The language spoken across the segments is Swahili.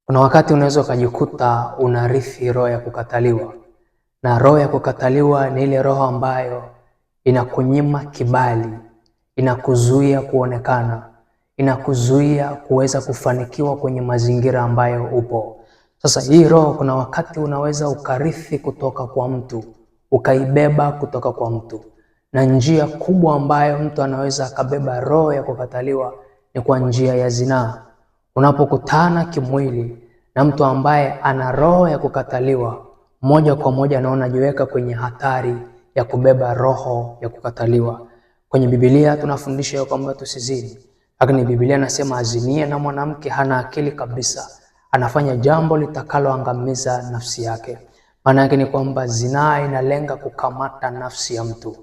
Kuna wakati unaweza ukajikuta unarithi roho ya kukataliwa, na roho ya kukataliwa ni ile roho ambayo inakunyima kibali, inakuzuia kuonekana, inakuzuia kuweza kufanikiwa kwenye mazingira ambayo upo. Sasa hii roho kuna wakati unaweza ukarithi kutoka kwa mtu, ukaibeba kutoka kwa mtu. Na njia kubwa ambayo mtu anaweza akabeba roho ya kukataliwa ni kwa njia ya zinaa. Unapokutana kimwili na mtu ambaye ana roho ya kukataliwa, moja kwa moja anajiweka kwenye hatari ya kubeba roho ya kukataliwa. Kwenye Biblia tunafundisha kwamba tusizini, lakini Biblia inasema azinie na mwanamke hana akili kabisa, anafanya jambo litakaloangamiza nafsi yake. Maana yake ni kwamba zinaa inalenga kukamata nafsi ya mtu.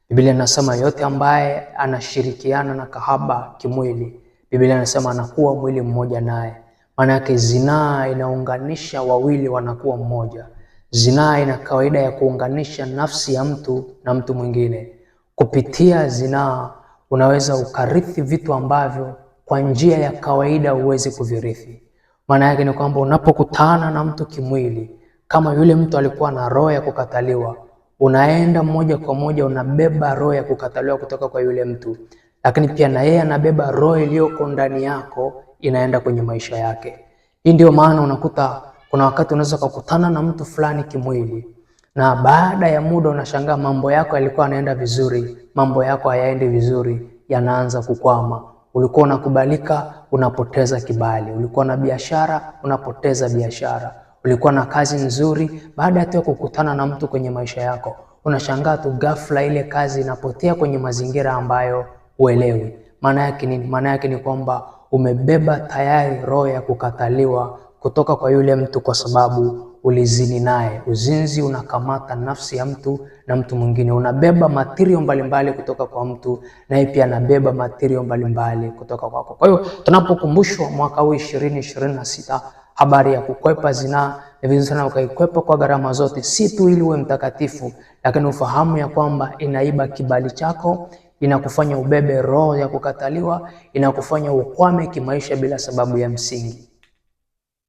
Biblia inasema yote ambaye anashirikiana na kahaba kimwili, Biblia inasema anakuwa mwili mmoja naye. Maana yake zinaa inaunganisha wawili wanakuwa mmoja. Zinaa ina kawaida ya kuunganisha nafsi ya mtu na mtu mwingine. Kupitia zinaa unaweza ukarithi vitu ambavyo kwa njia ya kawaida huwezi kuvirithi. Maana yake ni kwamba unapokutana na mtu kimwili, kama yule mtu alikuwa na roho ya kukataliwa, unaenda moja kwa moja unabeba roho ya kukataliwa kutoka kwa yule mtu. Lakini pia na yeye anabeba roho iliyoko ndani yako, inaenda kwenye maisha yake. Hii ndio maana unakuta kuna wakati unaweza kukutana na mtu fulani kimwili, na baada ya muda unashangaa mambo yako yalikuwa yanaenda vizuri, mambo yako hayaendi vizuri, yanaanza kukwama. Ulikuwa unakubalika, unapoteza kibali. Ulikuwa na biashara, unapoteza biashara. Ulikuwa na kazi nzuri, baada ya kukutana na mtu kwenye maisha yako, unashangaa tu ghafla ile kazi inapotea kwenye mazingira ambayo uelewi. Maana yake ni maana yake ni kwamba umebeba tayari roho ya kukataliwa kutoka kwa yule mtu, kwa sababu ulizini naye. Uzinzi unakamata nafsi ya mtu na mtu mwingine. Unabeba material mbalimbali kutoka kwa mtu, naye pia anabeba material mbalimbali kutoka kwako. Kwa hiyo tunapokumbushwa mwaka huu 2026 habari ya kukwepa zinaa, ni vizuri sana ukaikwepa kwa gharama zote, si tu ili uwe mtakatifu, lakini ufahamu ya kwamba inaiba kibali chako, inakufanya ubebe roho ya kukataliwa, inakufanya ukwame kimaisha bila sababu ya msingi.